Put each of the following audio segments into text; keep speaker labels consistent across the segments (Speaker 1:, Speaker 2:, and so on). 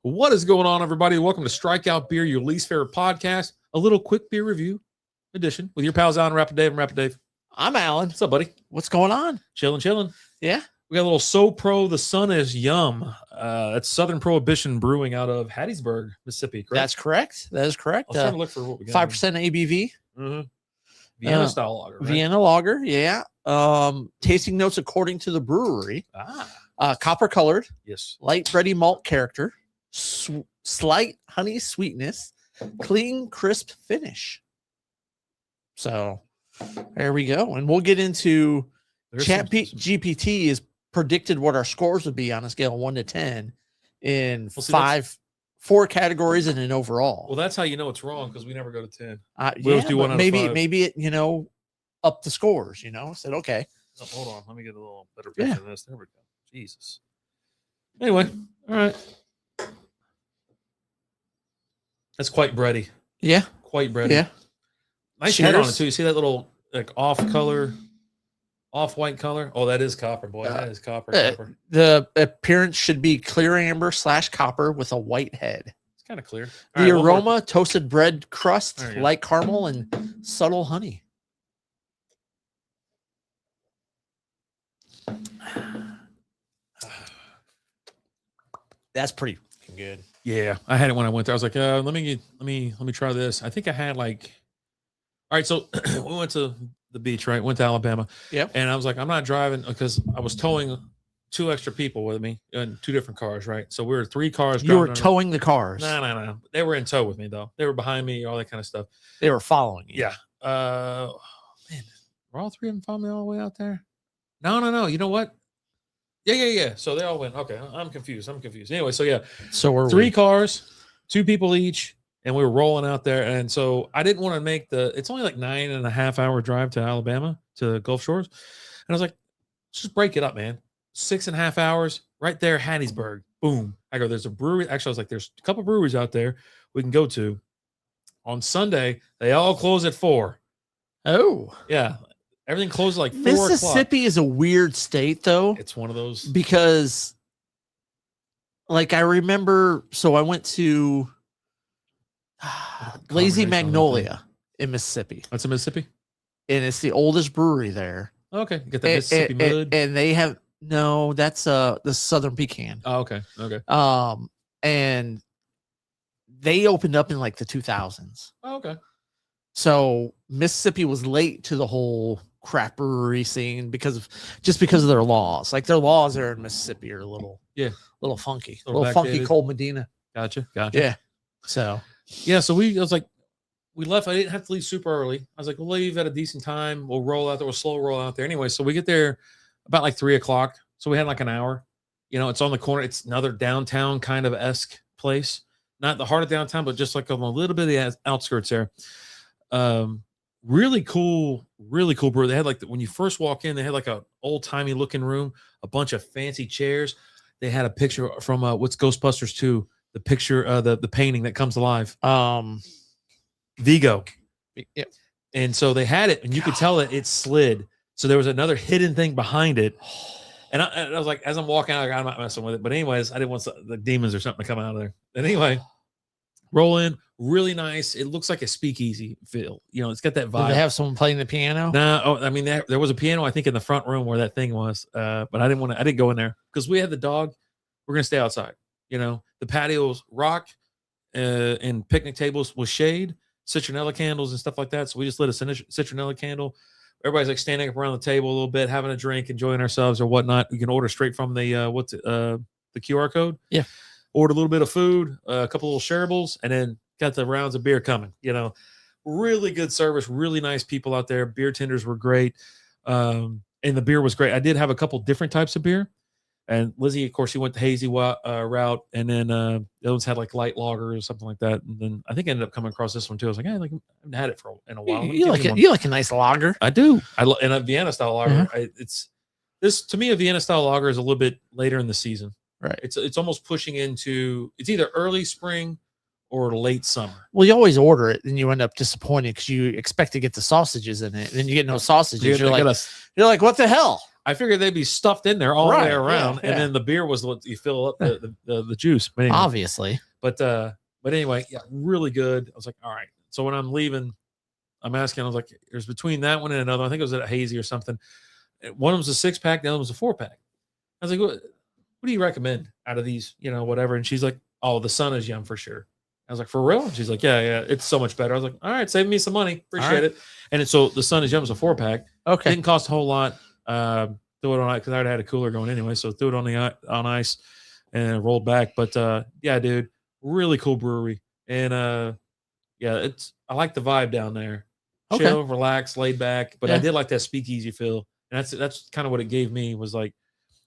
Speaker 1: What is going on, everybody? Welcome to Strikeout Beer, your least favorite podcast. A little quick beer review edition with your pals Alan Rapid Dave and Rapid Dave.
Speaker 2: I'm Alan.
Speaker 1: What's up, buddy?
Speaker 2: What's going on?
Speaker 1: Chilling.
Speaker 2: Yeah.
Speaker 1: We got a little So Pro, the sun is yum. That's Southern Prohibition Brewing out of Hattiesburg, Mississippi, correct?
Speaker 2: That's correct. That is correct.
Speaker 1: I was trying to look for what we got.
Speaker 2: 5% ABV.
Speaker 1: Mm-hmm. Vienna style lager, right?
Speaker 2: Vienna lager, yeah. Tasting notes according to the brewery. Copper colored.
Speaker 1: Yes.
Speaker 2: Light bready malt character. Slight honey sweetness. Clean, crisp finish. So there we go. And we'll get into GPT is predicted what our scores would be on a scale of 1 to 10 in four categories and an overall.
Speaker 1: Well, that's how you know it's wrong, because we never go to 10.
Speaker 2: We always do 1 out of 5. Maybe it, up the scores, said, okay.
Speaker 1: Oh, hold on. Let me get a little better picture of this. There we go. Jesus. Anyway, all right. That's quite bready.
Speaker 2: Yeah.
Speaker 1: Quite bready.
Speaker 2: Yeah.
Speaker 1: Nice head on it, too. You see that little off-white color? Oh, that is copper, boy. That is copper.
Speaker 2: The appearance should be clear amber / copper with a white head.
Speaker 1: It's kind of clear.
Speaker 2: The aroma, toasted bread crust, light caramel, and subtle honey. That's pretty good.
Speaker 1: Yeah, I had it when I went there. I was like, let me try this. I think I had all right. So we went to the beach, right? Went to Alabama.
Speaker 2: Yep.
Speaker 1: And I was like, I'm not driving because I was towing 2 extra people with me in 2 different cars, right? So we were 3 cars.
Speaker 2: You were towing the cars?
Speaker 1: No. They were in tow with me though. They were behind me, all that kind of stuff.
Speaker 2: They were following you.
Speaker 1: Yeah. Man, were all 3 of them following me all the way out there? No. You know what? Yeah. So they all went. Okay, I'm confused. Anyway, so yeah.
Speaker 2: So we're
Speaker 1: 3 cars, 2 people each, and we were rolling out there. And so I didn't want to make it's only 9.5 hour drive to Alabama, to Gulf Shores. And I was like, let's just break it up, man. 6.5 hours right there, Hattiesburg. Boom. I go, there's a brewery. Actually, I was like, there's a couple breweries out there we can go to. On Sunday, they all close at 4.
Speaker 2: Oh.
Speaker 1: Yeah. Everything closes 4 o'clock.
Speaker 2: Mississippi is a weird state, though.
Speaker 1: It's one of those.
Speaker 2: Because, I remember, so I went to Lazy Magnolia in Mississippi.
Speaker 1: That's in Mississippi?
Speaker 2: And it's the oldest brewery there.
Speaker 1: Okay. You got the Mississippi Mud.
Speaker 2: And they have, no, that's the Southern Pecan.
Speaker 1: Oh, okay.
Speaker 2: And they opened up in the 2000s.
Speaker 1: Oh, okay.
Speaker 2: So Mississippi was late to the whole craft brewery scene because of their laws. Their laws there in Mississippi are a little funky. A little funky Cold Medina.
Speaker 1: Gotcha.
Speaker 2: Yeah. So
Speaker 1: we left. I didn't have to leave super early. I was like, we'll leave at a decent time. We'll roll out there. We'll slow roll out there. Anyway, so we get there about 3 o'clock. So we had an hour. It's on the corner. It's another downtown kind of esque place. Not the heart of downtown, but just on a little bit of the outskirts there. Really cool brew. They had when you first walk in, they had a old timey looking room, a bunch of fancy chairs. They had a picture from what's Ghostbusters 2, the picture, the painting that comes alive. Vigo.
Speaker 2: Yeah.
Speaker 1: And so they had it, and you could tell that it slid. So there was another hidden thing behind it. And I was like, as I'm walking out, I'm not messing with it. But anyways, I didn't want the demons or something to come out of there. And anyway, roll in, really nice. It looks like a speakeasy feel. It's got that vibe.
Speaker 2: Did they have someone playing the piano?
Speaker 1: No, there was a piano, I think, in the front room where that thing was. But I didn't go in there because we had the dog. We're gonna stay outside. The patios rock, and picnic tables with shade, citronella candles and stuff like that. So we just lit a citronella candle. Everybody's standing up around the table a little bit, having a drink, enjoying ourselves or whatnot. We can order straight from the QR code.
Speaker 2: Yeah.
Speaker 1: Order a little bit of food, a couple little shareables, and then got the rounds of beer coming. Really good service, really nice people out there. Beer tenders were great, and the beer was great. I did have a couple different types of beer, and Lizzie, of course, she went the hazy route, and then the others had light lager or something like that. And then I think I ended up coming across this one too. I was like, I haven't had it in a while.
Speaker 2: You like a nice lager?
Speaker 1: I do. And a Vienna style lager. This to me, a Vienna style lager is a little bit later in the season.
Speaker 2: Right.
Speaker 1: It's almost pushing into, it's either early spring or late summer.
Speaker 2: Well, you always order it and you end up disappointed because you expect to get the sausages in it, and then you get no sausages. You're like, what the hell?
Speaker 1: I figured they'd be stuffed in there all the way
Speaker 2: Right,
Speaker 1: around,
Speaker 2: yeah.
Speaker 1: and then the beer was what you fill up the juice. But anyway,
Speaker 2: Obviously.
Speaker 1: but anyway, yeah, really good. I was like, all right. So when I'm leaving, I'm asking. I was like, there's between that one and another. I think it was at a Hazy or something. One of them was a 6-pack, the other one was a 4-pack. I was like, what do you recommend out of these? Whatever. And she's like, oh, the Sun is yum for sure. I was like, for real? And she's like, yeah, it's so much better. I was like, all right, save me some money. Appreciate it. And so the Sun is yum is a 4-pack.
Speaker 2: Okay.
Speaker 1: Didn't cost a whole lot. Threw it on ice because I already had a cooler going anyway. So threw it on ice and rolled back. But yeah, dude, really cool brewery. And yeah, I like the vibe down there.
Speaker 2: Okay.
Speaker 1: Chill, relax, laid back. But I
Speaker 2: Yeah.
Speaker 1: did like that speakeasy feel. And that's kind of what it gave me, was like,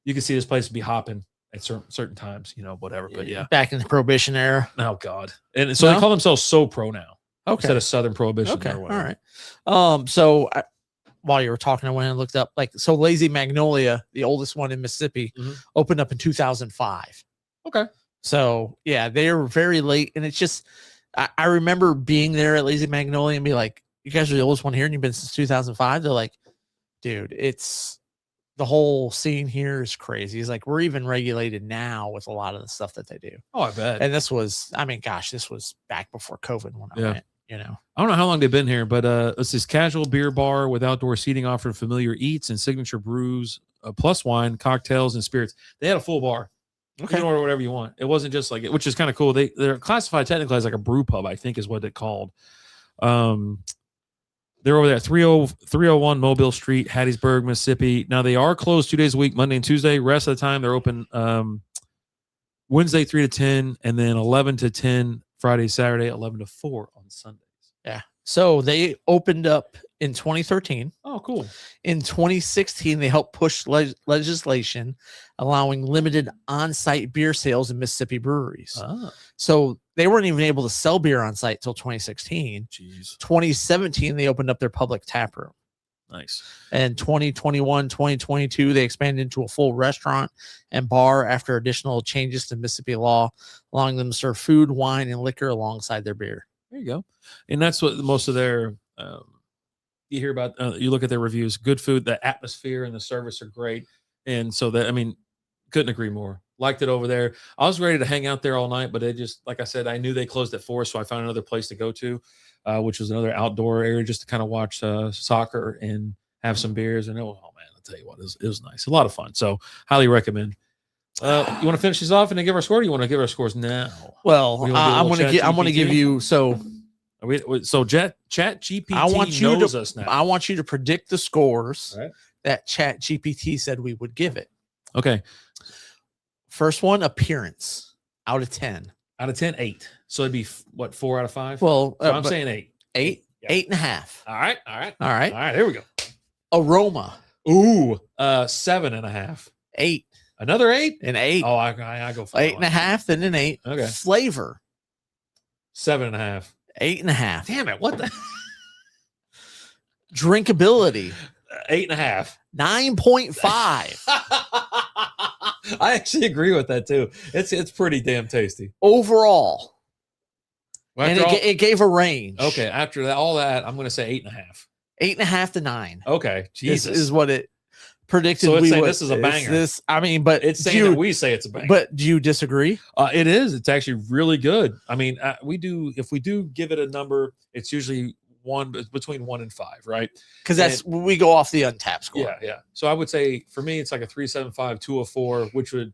Speaker 1: you can see this place be hopping at certain times, whatever. But yeah.
Speaker 2: Back in the Prohibition era.
Speaker 1: Oh God. And so they call themselves So Pro now.
Speaker 2: Okay.
Speaker 1: Instead of Southern Prohibition.
Speaker 2: Okay.
Speaker 1: Or whatever.
Speaker 2: All right. So while you were talking, I went and looked up, so Lazy Magnolia, the oldest one in Mississippi, opened up in 2005.
Speaker 1: Okay.
Speaker 2: So yeah, they are very late. And it's just, I remember being there at Lazy Magnolia and be like, you guys are the oldest one here and you've been since 2005. They're like, dude, it's the whole scene here is crazy. It's like, we're even regulated now with a lot of the stuff that they do.
Speaker 1: Oh, I bet.
Speaker 2: And this was back before COVID when I went,
Speaker 1: I don't know how long they've been here, but it's this casual beer bar with outdoor seating offering familiar eats and signature brews, plus wine, cocktails, and spirits. They had a full bar. Okay. You can order whatever you want. It wasn't just like it, which is kind of cool. They're classified technically as like a brew pub, I think is what they're called. They're over there at 301 Mobile Street, Hattiesburg, Mississippi. Now they are closed 2 days a week, Monday and Tuesday. Rest of the time they're open Wednesday 3 to 10, and then 11 to 10 Friday, Saturday, 11 to 4 on Sundays.
Speaker 2: Yeah. So they opened up in 2013.
Speaker 1: Oh, cool.
Speaker 2: In 2016, they helped push legislation allowing limited on-site beer sales in Mississippi breweries.
Speaker 1: Ah.
Speaker 2: So they weren't even able to sell beer on site till 2016.
Speaker 1: Jeez.
Speaker 2: 2017, they opened up their public tap room.
Speaker 1: Nice.
Speaker 2: And 2021, 2022, they expanded into a full restaurant and bar after additional changes to Mississippi law, allowing them to serve food, wine, and liquor alongside their beer.
Speaker 1: There you go. And that's what most of their you hear about. You look at their reviews. Good food, the atmosphere and the service are great. And so couldn't agree more. Liked it over there. I was ready to hang out there all night, but it just, like I said, I knew they closed at 4, so I found another place to go to, which was another outdoor area just to kind of watch soccer and have some beers. And oh man, I'll tell you what, it was nice, a lot of fun. So highly recommend. You want to finish these off and then give our score? Or you want to give our scores now?
Speaker 2: Well, I'm going to give you so.
Speaker 1: So Chat GPT knows us now.
Speaker 2: I want you to predict the scores
Speaker 1: right.
Speaker 2: that Chat GPT said we would give it.
Speaker 1: Okay.
Speaker 2: First one, appearance out of 10.
Speaker 1: Out of 10, 8. So it'd be what, 4 out of 5?
Speaker 2: Well,
Speaker 1: so I'm saying 8.
Speaker 2: 8, yeah. 8.5.
Speaker 1: All right. Here we go.
Speaker 2: Aroma.
Speaker 1: Ooh, 7.5.
Speaker 2: 8.
Speaker 1: Another 8?
Speaker 2: An 8.
Speaker 1: Oh, I go for
Speaker 2: 8.5, then an 8.
Speaker 1: Okay.
Speaker 2: Flavor.
Speaker 1: 7.5.
Speaker 2: 8.5.
Speaker 1: Damn it! What the?
Speaker 2: Drinkability.
Speaker 1: 8.5.
Speaker 2: 9.5.
Speaker 1: I actually agree with that too. It's pretty damn tasty
Speaker 2: overall.
Speaker 1: Well,
Speaker 2: and it gave a range.
Speaker 1: Okay, after that, all that, I'm going to say 8.5.
Speaker 2: 8.5 to 9.
Speaker 1: Okay, Jesus
Speaker 2: this is what it predicted.
Speaker 1: So it's saying this is a banger.
Speaker 2: But
Speaker 1: it's saying that we say it's a banger.
Speaker 2: But do you disagree?
Speaker 1: It is. It's actually really good. I mean, if we do give it a number, it's usually between 1 and 5, right?
Speaker 2: Because we go off the untapped score.
Speaker 1: Yeah. So I would say for me, it's like a 3.75, 2.04, which would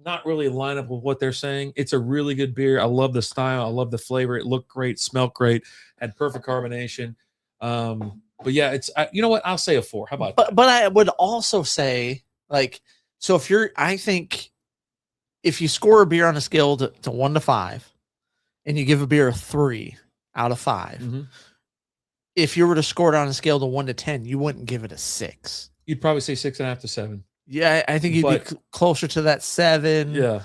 Speaker 1: not really line up with what they're saying. It's a really good beer. I love the style. I love the flavor. It looked great, smelled great, had perfect carbonation. But yeah, you know what? I'll say a 4. How about that?
Speaker 2: But I would also say, so I think if you score a beer on a scale to 1 to 5 and you give a beer a 3 out of 5, mm-hmm. If you were to score it on a scale to 1 to 10, you wouldn't give it a 6.
Speaker 1: You'd probably say 6.5 to 7.
Speaker 2: Yeah, I think you'd be closer to that 7.
Speaker 1: Yeah.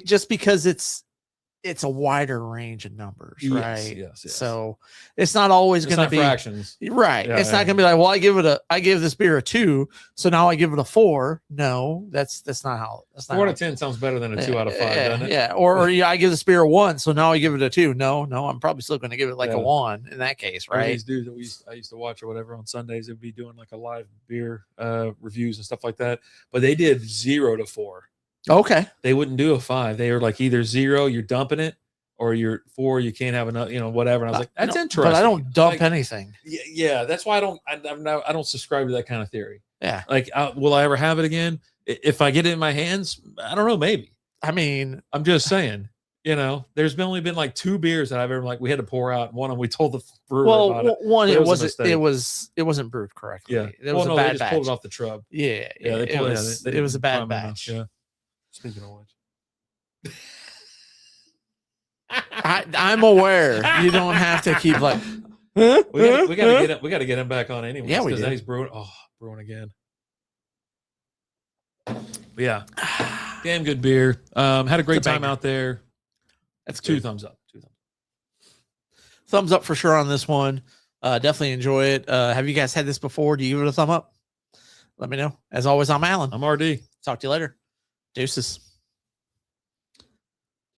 Speaker 2: Just because it's it's a wider range of numbers,
Speaker 1: Yes,
Speaker 2: right?
Speaker 1: yes, yes.
Speaker 2: So it's not always
Speaker 1: It's
Speaker 2: going to
Speaker 1: not
Speaker 2: be
Speaker 1: fractions.
Speaker 2: right.
Speaker 1: Yeah,
Speaker 2: It's not
Speaker 1: yeah.
Speaker 2: going to be like, well, I give this beer a 2, so now I give it a 4. No, that's not how. That's not
Speaker 1: 4
Speaker 2: how,
Speaker 1: out of 10 sounds better than a 2 out of 5,
Speaker 2: yeah,
Speaker 1: doesn't it?
Speaker 2: yeah. Or yeah, I give this beer a 1, so now I give it a 2. No, I'm probably still going to give it like a
Speaker 1: Yeah.
Speaker 2: 1 in that case,
Speaker 1: Or
Speaker 2: right?
Speaker 1: these dudes that I used to watch or whatever on Sundays, they'd be doing like a live beer reviews and stuff like that. But they did 0 to 4.
Speaker 2: Okay.
Speaker 1: They wouldn't do a 5. They were like either 0, you're dumping it, or you're 4, you can't have enough, whatever. And I was like, that's
Speaker 2: No,
Speaker 1: interesting.
Speaker 2: But I don't dump
Speaker 1: like,
Speaker 2: anything.
Speaker 1: Yeah, that's why I don't subscribe to that kind of theory.
Speaker 2: Yeah.
Speaker 1: Like, will I ever have it again? If I get it in my hands, I don't know. Maybe.
Speaker 2: I mean,
Speaker 1: I'm just saying. There's only been like 2 beers that I've ever we had to pour out. One of them we told the brewer about it.
Speaker 2: one,
Speaker 1: It
Speaker 2: it
Speaker 1: was a
Speaker 2: wasn't.
Speaker 1: mistake.
Speaker 2: It wasn't brewed correctly.
Speaker 1: Yeah,
Speaker 2: It was a
Speaker 1: they
Speaker 2: bad
Speaker 1: just
Speaker 2: batch.
Speaker 1: pulled it off the trub.
Speaker 2: Yeah,
Speaker 1: Yeah, they pulled
Speaker 2: it
Speaker 1: it.
Speaker 2: was a bad batch.
Speaker 1: Yeah. Speaking of which,
Speaker 2: I'm aware. You don't have to keep like.
Speaker 1: we got to get him back on anyway.
Speaker 2: Yeah, we
Speaker 1: because
Speaker 2: do.
Speaker 1: he's brewing. Oh, brewing again. But yeah, damn good beer. Had a great
Speaker 2: It's a
Speaker 1: time
Speaker 2: banger.
Speaker 1: out there.
Speaker 2: That's
Speaker 1: 2
Speaker 2: good.
Speaker 1: thumbs up. 2 thumbs.
Speaker 2: Thumbs up for sure on this one. Definitely enjoy it. Have you guys had this before? Do you give it a thumb up? Let me know. As always, I'm Alan.
Speaker 1: I'm RD.
Speaker 2: Talk to you later. Deuces.